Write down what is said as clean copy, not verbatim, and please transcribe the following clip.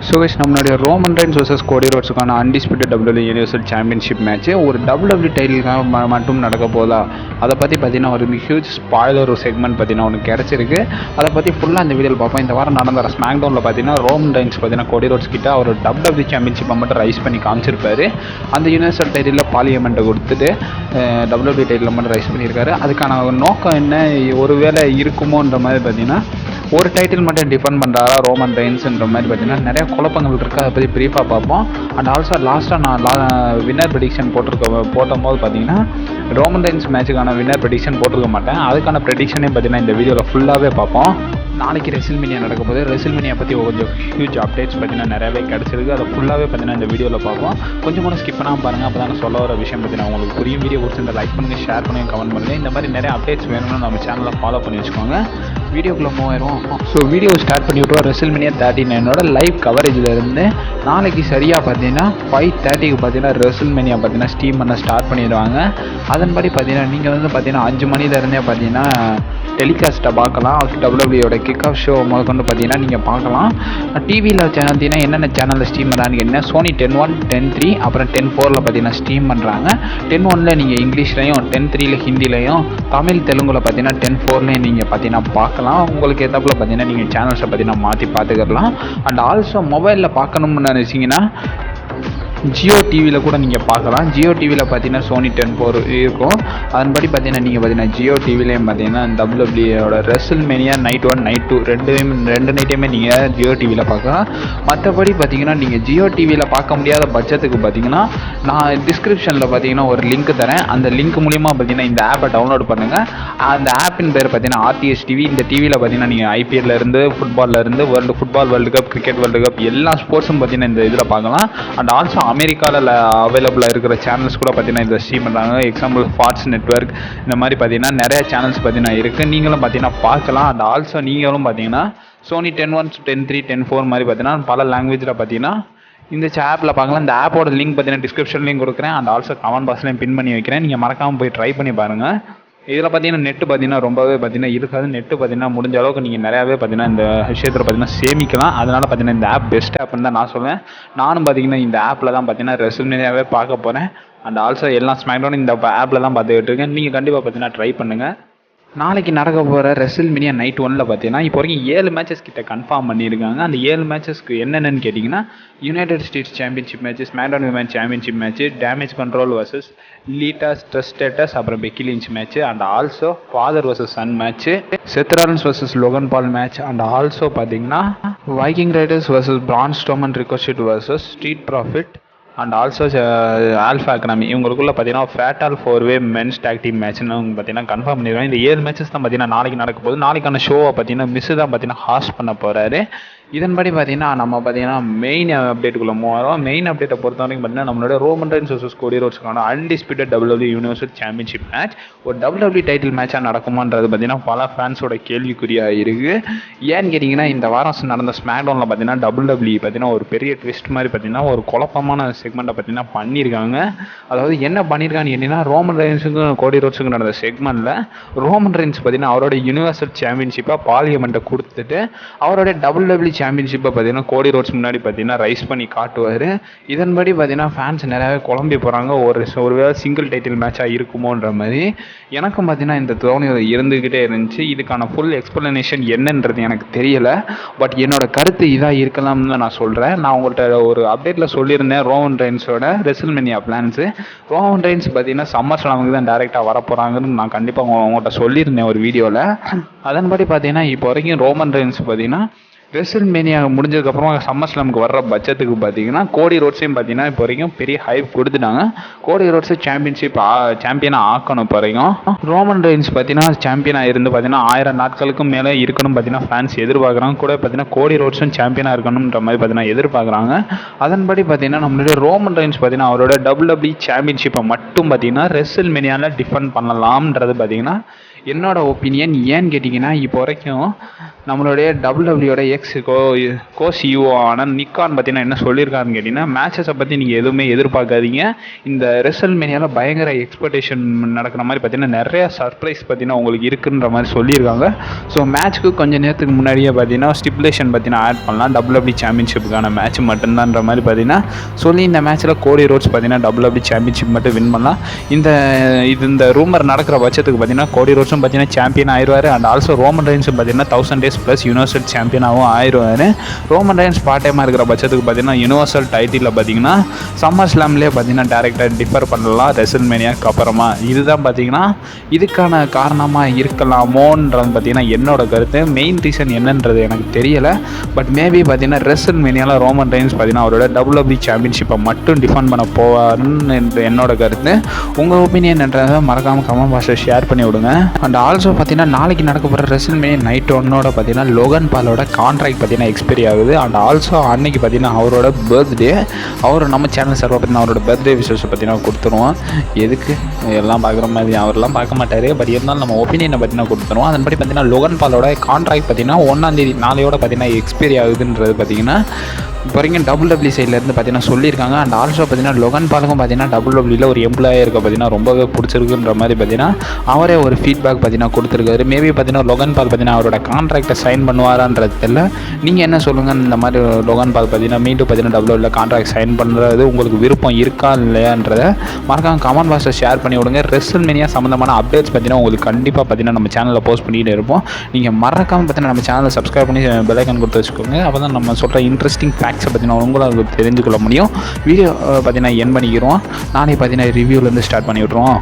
So guys நம்மளுடைய Roman Reigns vs Cody ரோட்ஸுக்கான undisputed WWE universal championship match ஒரு WWE டைட்டிலுக்காக மட்டும் நடக்க போதா அதை பற்றி பார்த்தீங்கன்னா ஒரு ஹியூஜ் ஸ்பாய்லர் ஒரு செக்மெண்ட் பார்த்தீங்கன்னா ஒன்று கிடச்சிருக்கு. அதை பற்றி ஃபுல்லாக இந்த வீடியோவில் பார்ப்போம். இந்த வாரம் நடந்த ஸ்மாக் டவுனில் பார்த்தீங்கன்னா ரோமன் ரெயின்ஸ் பார்த்தீங்கன்னா கோடி ரோட்ஸ் கிட்ட அவர் WWE சாம்பியன்ஷிப்பை மட்டும் ரைஸ் பண்ணி காமிச்சிருப்பாரு. அந்த யூனிவர்சல் டைட்டிலில் பார்லிமெண்ட்டை கொடுத்துட்டு WWE டைட்டில் மட்டும் ரைஸ் பண்ணியிருக்காரு. அதுக்கான நோக்கம் என்ன, ஒருவேளை இருக்குமோன்ற மாதிரி பார்த்தீங்கன்னா ஒரு டைட்டில் மட்டும் டிஃபெண்ட் பண்ணுறாரா ரோமன் ரெயின்ஸ்ன்ற மாதிரி பார்த்தீங்கன்னா நிறைய குழப்பங்கள் இருக்குது. அதை பற்றி ப்ரீஃபாக பார்ப்போம். அண்ட் ஆல்சோ லாஸ்ட்டாக நான் வின்னர் ப்ரெடிக்ஷன் போடும்போது பார்த்தீங்கன்னா ரோமன் ரெயின்ஸ் மேட்சுக்கான வின்னர் ப்ரெடிக்ஷன் போட்டிருக்க மாட்டேன். அதுக்கான ப்ரெடிக்ஷனே பார்த்தீங்கன்னா இந்த வீடியோவில் ஃபுல்லாகவே பார்ப்போம். நாளைக்கு ரெசில்மேனியா நடக்கும் போது ரெசில்மேனியா பற்றி கொஞ்சம் ஹியூஜ் அப்டேட்ஸ் பார்த்தீங்கன்னா நிறையவே கிடச்சிருக்கு. அதை ஃபுல்லாகவே பார்த்தீங்கன்னா இந்த வீடியோவில் பார்ப்போம். கொஞ்சம் கூட ஸ்கிப் பண்ணாமல் பாருங்கள். அப்போ தான் சொல்ல வர விஷயம் பார்த்தீங்கன்னா உங்களுக்கு புரியும். வீடியோ பிடிச்சிருந்தா லைக் பண்ணுங்கள், ஷேர் பண்ணுங்கள், கமெண்ட் பண்ணுங்கள். இந்த மாதிரி நிறைய அப்டேட்ஸ் வேணும்னு நம்ம சேனலில் ஃபாலோ பண்ணி வச்சுக்கோங்க. வீடியோக்குள்ளே மூவாயிரும். ஸோ வீடியோ ஸ்டார்ட் பண்ணி விட்டுருவோம். ரெசில்மேனியா 39 லைவ் கவரேஜில் இருந்து நாளைக்கு சரியாக பார்த்தீங்கன்னா 5:30 பார்த்தீங்கன்னா ரெசில்மேனியா பார்த்தீங்கன்னா ஸ்ட்ரீம் பண்ண ஸ்டார்ட் பண்ணிடுவாங்க. அதன்படி பார்த்தீங்கன்னா நீங்கள் வந்து பார்த்தீங்கன்னா 5 மணிலேருந்தே பார்த்தீங்கன்னா டெலிகாஸ்ட்டை பார்க்கலாம். WWE கிக் ஆஃப் ஷோ முதற்கொண்டு பார்த்தீங்கன்னா நீங்கள் பார்க்கலாம். டிவியில் பார்த்தீங்கன்னா என்னென்ன சேனலில் ஸ்ட்ரீம் பண்ணுறான்னு கேட்டிங்கன்னா சோனி 10-1, 10-3 அப்புறம் 10-4 பார்த்தீங்கன்னா ஸ்ட்ரீம் பண்ணுறாங்க. 10-1 நீங்கள் இங்கிலீஷ்லையும், 10-3 ஹிந்திலையும், தமிழ் தெலுங்குல பார்த்தீங்கன்னா 10-4 நீங்கள் பார்த்தீங்கன்னா பார்க்கலாம். உங்களுக்கு ஏற்றாப்புல பார்த்தீங்கன்னா நீங்கள் சேனல்ஸை பார்த்தீங்கன்னா மாற்றி பார்த்துக்கலாம். அண்ட் ஆல்சோ மொபைலில் பார்க்கணும்னு நினச்சிங்கன்னா ஜியோ டிவியில் கூட நீங்கள் பார்க்கலாம். ஜியோ டிவியில் பார்த்தீங்கன்னா சோனி 10-4 இருக்கும். அதன்படி பார்த்தீங்கன்னா நீங்கள் பார்த்தீங்கன்னா ஜியோ டிவிலையும் பார்த்தீங்கன்னா WWEயோட ரெசில்மேனியா நைட் 1 நைட் 2 ரெண்டு நைட்டையுமே நீங்கள் ஜியோ டிவியில் பார்க்கலாம். மற்றபடி பார்த்தீங்கன்னா நீங்கள் ஜியோ டிவியில் பார்க்க முடியாத பட்சத்துக்கு பார்த்தீங்கன்னா நான் டிஸ்கிரிப்ஷனில் பார்த்தீங்கன்னா ஒரு லிங்க் தரேன். அந்த லிங்க் மூலிமா பார்த்தீங்கன்னா இந்த ஆப்பை டவுன்லோட் பண்ணுங்கள். அந்த ஆப்பின் பேர் பார்த்தீங்கன்னா RTS டிவி. இந்த டிவியில் பார்த்தீங்கன்னா நீங்கள் IPL ஃபுட்பால்லேருந்து world cup, cricket world cup எல்லா ஸ்போர்ட்ஸும் பார்த்தீங்கன்னா இந்த இதில் பார்க்கலாம். அண்ட் ஆல்சோ அமெரிக்காவில் அவைலபிளாக இருக்கிற சேனல்ஸ் கூட பார்த்தீங்கன்னா இதை ஸ்ட்ரீம் பண்ணுறாங்க. எக்ஸாம்பிள் ஃபார்ட்ஸ் நெட்வொர்க், இந்த மாதிரி பார்த்தீங்கன்னா நிறைய சேனல்ஸ் பார்த்தீங்கன்னா இருக்குது. நீங்களும் பார்த்தீங்கன்னா பார்க்கலாம். அண்ட் ஆல்சோ நீங்களும் பார்த்தீங்கன்னா சோனி 10-1, 10-3, 10-4 மாதிரி பார்த்தீங்கன்னா பல லாங்குவேஜில் பார்த்தீங்கன்னா இந்த ஆப்பில் பார்க்கலாம். இந்த ஆப்போட லிங்க் பார்த்தீங்கன்னா டிஸ்கிரிப்ஷன்லையும் கொடுக்குறேன். அண்ட் ஆல்சோ கமெண்ட் பாக்ஸ்லையும் பின் பண்ணி வைக்கிறேன். நீங்கள் மறக்காமல் போய் ட்ரை பண்ணி பாருங்கள். இதில் பார்த்தீங்கன்னா நெட்டு பார்த்தீங்கன்னா ரொம்பவே பார்த்தீங்கன்னா இருக்காது. நெட்டு பார்த்தீங்கன்னா முடிஞ்ச அளவுக்கு நீங்கள் நிறையாவே பார்த்தீங்கன்னா இந்த விஷயத்தில் பார்த்தீங்கன்னா சேமிக்கலாம். அதனால் பார்த்தீங்கன்னா இந்த ஆப் பெஸ்ட் ஆப்னு தான் நான் சொல்லுவேன். நானும் பார்த்தீங்கன்னா இந்த ஆப்பில் தான் பார்த்தீங்கன்னா ரெசில்மேனியாவே பார்க்க போகிறேன். அண்ட் ஆல்சோ எல்லா ஸ்மாக் டவுன் இந்த ஆப்பில் தான் பார்த்துக்கிட்டு இருக்கேன். நீங்கள் கண்டிப்பாக பார்த்தீங்கன்னா ட்ரை பண்ணுங்கள். நாளைக்கு நடக்க போகிற ரெசில்மேனியா நைட் 1ல் பார்த்தீங்கன்னா இப்போ வரைக்கும் 7 மேட்சஸ் கிட்ட கன்ஃபார்ம் பண்ணியிருக்காங்க. அந்த 7 மேட்சஸ்க்கு என்னென்னு கேட்டிங்கன்னா United States championship match, SmackDown women championship match, Damage Control versus Lita Stratus, அப்புறம் Becky Lynch match, and also father versus son match, Seth Rollins versus Logan Paul match, and also பார்த்தீங்கன்னா Viking Raiders versus Braun Strowman Ricochet versus Street Profit, and also Alpha Academy. இவங்களுக்குள்ள பார்த்தீங்கன்னா fatal 4-வே men's tag team மேட்ச்னு பார்த்தீங்கன்னா confirm பண்ணிடுவாங்க. இந்த 7 matches தான் பார்த்தீங்கன்னா நாளைக்கு நடக்க போகுது. நாளைக்கான ஷோவை பார்த்தீங்கன்னா மிஸ் தான் பார்த்தீங்கன்னா ஹாஸ்ட் பண்ண போகிறாரு. இதன்படி பார்த்தீங்கன்னா நம்ம பார்த்தீங்கன்னா மெயின் அப்டேட்டுக்குள்ளே மூவாயிரம். மெயின் அப்டேட்டை பொறுத்த வரைக்கும் பார்த்தீங்கன்னா நம்மளோட ரோமன் ரெயின்ஸ் vs கோடி ரோட்ஸ்க்கான undisputed WWE universal championship match ஒரு WWE டைட்டில் மேட்சாக நடக்குமான்றது பார்த்தீங்கன்னா பல ஃபேன்ஸோட கேள்விக்குறியாக இருக்குது. ஏன்னு கேட்டிங்கன்னா இந்த வாரம் நடந்த ஸ்மாக் டவுனில் பார்த்தீங்கன்னா WWE பார்த்தீங்கன்னா ஒரு பெரிய ட்விஸ்ட் மாதிரி பார்த்தீங்கன்னா ஒரு குழப்பமான செக்மெண்ட்டை பார்த்தீங்கன்னா பண்ணியிருக்காங்க. அதாவது என்ன பண்ணியிருக்கான்னு கேட்டிங்கன்னா ரோமன் ரெயின்ஸுக்கும் கோடி ரோட்ஸுக்கும் நடந்த செக்மெண்ட்டில் ரோமன் ரெயின்ஸ் பார்த்தீங்கன்னா அவரோட யூனிவர்சல் சாம்பியன்ஷிப்பாக பார்லிமெண்ட்டை கொடுத்துட்டு அவரோட WWE சாம்பியன்ஷிப்பை பார்த்தீங்கன்னா கோடி ரோட்ஸ் முன்னாடி பார்த்தீங்கன்னா ரைஸ் பண்ணி காட்டுவார். இதன்படி பார்த்தீங்கன்னா ஃபேன்ஸ் நிறையாவே குழம்பி போகிறாங்க. ஒருவேளை சிங்கிள் டைட்டில் மேட்சாக இருக்குமோன்ற மாதிரி எனக்கும் பார்த்தீங்கன்னா இந்த தோணியில் இருந்துக்கிட்டே இருந்துச்சு. இதுக்கான ஃபுல் எக்ஸ்பிளனேஷன் என்னன்றது எனக்கு தெரியலை. பட் என்னோட கருத்து இதாக இருக்கலாம்னு தான் நான் சொல்கிறேன். நான் உங்கள்கிட்ட ஒரு அப்டேட்டில் சொல்லியிருந்தேன் ரோமன் ரெயின்ஸோட ரெசில்மேனியா பிளான்ஸு. ரோமன் ரெயின்ஸ் பார்த்தீங்கன்னா சம்மர் ஸ்லாமுக்கு தான் டேரெக்டாக வரப்போகிறாங்கன்னு நான் கண்டிப்பாக உங்கள்கிட்ட சொல்லியிருந்தேன் ஒரு வீடியோவில். அதன்படி பார்த்தீங்கன்னா இப்போ வரைக்கும் ரோமன் ரெயின்ஸ் பார்த்தீங்கன்னா ரெசில்மேனியா முடிஞ்சதுக்கப்புறமா சம்மர் ஸ்லாமுக்கு வர்ற பட்சத்துக்கு பார்த்தீங்கன்னா கோடி ரோட்ஸையும் பார்த்தீங்கன்னா இப்போ வரைக்கும் பெரிய ஹைப் கொடுத்துட்டாங்க. கோடி ரோட்ஸை சாம்பியனாக ஆக்கணும். இப்போ வரைக்கும் ரோமன் ரெயின்ஸ் பார்த்தீங்கன்னா சாம்பியனாக இருந்து பார்த்தீங்கன்னா 1000 நாட்களுக்கும் மேலே இருக்கணும் பார்த்தீங்கன்னா ஃபேன்ஸ் எதிர்பார்க்குறாங்க. கூட பார்த்தீங்கன்னா கோடி ரோட்ஸும் சாம்பியனாக இருக்கணுன்ற மாதிரி பார்த்தீங்கன்னா எதிர்பார்க்குறாங்க. அதன்படி பார்த்தீங்கன்னா நம்மளுடைய ரோமன் ரெயின்ஸ் பார்த்தீங்கன்னா அவரோட WWE சாம்பியன்ஷிப்பை மட்டும் பார்த்தீங்கன்னா ரெசில்மேனியாவில் டிஃபெண்ட் பண்ணலாம்ன்றது பார்த்தீங்கன்னா என்னோட ஒப்பீனியன். ஏன்னு கேட்டிங்கன்னா இப்போ வரைக்கும் நம்மளுடைய டபிள்யூடபிள்யூட கோ சிஇஓ ஆன நிக்கான் பார்த்தீங்கன்னா என்ன சொல்லியிருக்காருன்னு கேட்டிங்கன்னா, மேட்சஸை பற்றி நீங்கள் எதுவுமே எதிர்பார்க்காதீங்க. இந்த ரெசல்மேனியாவில் பயங்கர எக்ஸ்பெக்டேஷன் நடக்கிற மாதிரி பார்த்தீங்கன்னா நிறையா சர்ப்ரைஸ் பார்த்தீங்கன்னா உங்களுக்கு இருக்குன்ற மாதிரி சொல்லியிருக்காங்க. ஸோ மேட்ச்க்கு கொஞ்சம் நேரத்துக்கு முன்னாடியே பார்த்தீங்கன்னா ஸ்டிப்புலேஷன் பார்த்தீங்கன்னா ஆட் பண்ணலாம். டபிள்யூடபிள்யூ சாம்பியன்ஷிப்புக்கான மேட்ச் மட்டும்தான்ற மாதிரி பார்த்தீங்கன்னா சொல்லி இந்த மேட்ச்சில் கோடி ரோட்ஸ் பார்த்தீங்கன்னா டபிள்யூடபிள்யூ சாம்பியன்ஷிப் மட்டும் வின் பண்ணலாம். இந்த ரூமர் நடக்கிற பட்சத்துக்கு பார்த்தீங்கன்னா கோடி ரோட்ஸும் பார்த்தீங்கன்னா சாம்பியன் ஆயிடுவார். அண்ட் ஆல்சோ ரோமன் ரெயின்ஸும் பார்த்தீங்கன்னா 1000 days ப்ளஸ் யூனிவர்சல் சாம்பியனாகவும் ஆயிடுவார். ரோமன் ரெயின்ஸ் பார்ட் டைமாக இருக்கிற பட்சத்துக்கு பார்த்தீங்கன்னா யூனிவர்சல் டைட்டிலில் பார்த்தீங்கன்னா சம்மர் ஸ்லாம்லேயே பார்த்தீங்கன்னா டேரக்டாக டிஃபர் பண்ணலாம் ரெசல்மேனியாக்கு அப்புறமா. இதுதான் பார்த்தீங்கன்னா இதுக்கான காரணமாக இருக்கலாமோன்றது பார்த்தீங்கன்னா என்னோட கருத்து. மெயின் ரீசன் என்னன்றது எனக்கு தெரியலை. பட் மேபி பார்த்தீங்கன்னா ரெசல்மேனியாவில் ரோமன் ரெயின்ஸ் பார்த்தீங்கன்னா அவரோட டபிள்யூடபிள்யூ சாம்பியன்ஷிப்பை மட்டும் டிஃபெண்ட் பண்ண போவாருன்னு என்னோட கருத்து. உங்கள் ஒப்பீனியன் என்றதை மறக்காமல் கமெண்ட் பாக்ஸில் ஷேர் பண்ணி விடுங்க. அண்ட் ஆல்சோ பார்த்தீங்கன்னா நாளைக்கு நடக்க போகிற ரெசல்மேனியா நைட் 1 பார்த்தீங்கன்னா லோகன் பாலோட கான்ட்ராக்ட் பார்த்தீங்கன்னா எக்ஸ்பைரி ஆகுது. அண்ட் ஆல்சோ அன்னைக்கு பார்த்தீங்கன்னா அவரோட பர்த்டே. அவர் நம்ம சேனல் சார்பாக பார்த்தீங்கன்னா அவரோட பர்த்டே விஷயத்தை பார்த்தீங்கன்னா கொடுத்துருவோம். எதுக்கு எல்லாம் பார்க்குற மாதிரி அவரெல்லாம் பார்க்க மாட்டார். பட் இருந்தாலும் நம்ம ஒப்பீனியனை பார்த்தீங்கன்னா கொடுத்துருவோம். அதன்படி பார்த்தீங்கன்னா லோகன் பாலோட கான்ட்ராக்ட் பார்த்தீங்கன்னா 1ஆம் தேதி நாளையோட பார்த்தீங்கன்னா எக்ஸ்பைரி ஆகுதுன்றது பார்த்தீங்கன்னா இப்போ வரைக்கும் டபிள்யூடபிள்யூ சைட்லேருந்து பார்த்தீங்கன்னா சொல்லியிருக்காங்க. அண்ட் ஆல்சோ பார்த்தீங்கன்னா லோகன் பாலுக்கும் பார்த்தீங்கன்னா டபிள்யூடபிள்யூவில் ஒரு எம்ப்ளாயாக இருக்க பார்த்தீங்கன்னா ரொம்பவே பிடிச்சிருக்குன்ற மாதிரி பார்த்தீங்கன்னா அவரே ஒரு ஃபீட்பேக் பார்த்தீங்கன்னா கொடுத்துருக்காரு. மேபி பார்த்தீங்கன்னா லோகன் பால் பார்த்தீங்கன்னா அவரோட கான்ட்ராக்டை சைன் பண்ணுவாரான்றது தெரியல. நீங்கள் என்ன சொல்லுங்கள்? இந்த மாதிரி லோகன் பால் பார்த்தீங்கன்னா மீண்டும் பார்த்தீங்கன்னா டபிள்யூடபிள்யூவில் கான்ட்ராக்ட் சைன் பண்ணுறது உங்களுக்கு விருப்பம் இருக்கா இல்லையான்றதை மறக்காம கமெண்ட் பாக்ஸில் ஷேர் பண்ணி விடுங்க. ரெசல்மேனியா சம்மந்தமான அப்டேட்ஸ் பார்த்தீங்கன்னா உங்களுக்கு கண்டிப்பாக பார்த்தீங்கன்னா நம்ம சேனலில் போஸ்ட் பண்ணிகிட்டு இருப்போம். நீங்கள் மறக்காமல் பார்த்தீங்கன்னா நம்ம சேனலை சப்ஸ்கிரைப் பண்ணி பெல் ஐக்கான் கொடுத்து வச்சுக்கோங்க. அப்போ தான் நம்ம சொல்கிற இன்ட்ரெஸ்டிங் ஃபேக்ட்ஸை பார்த்தீங்கன்னா உங்களுக்கு தெரிஞ்சுக்கொள்ள முடியும். வீடியோ பார்த்தீங்கன்னா என் பண்ணிக்கிறோம். நானே பார்த்தீங்கன்னா ரிவ்யூலேருந்து ஸ்டார்ட் பண்ணி விட்ருவோம்.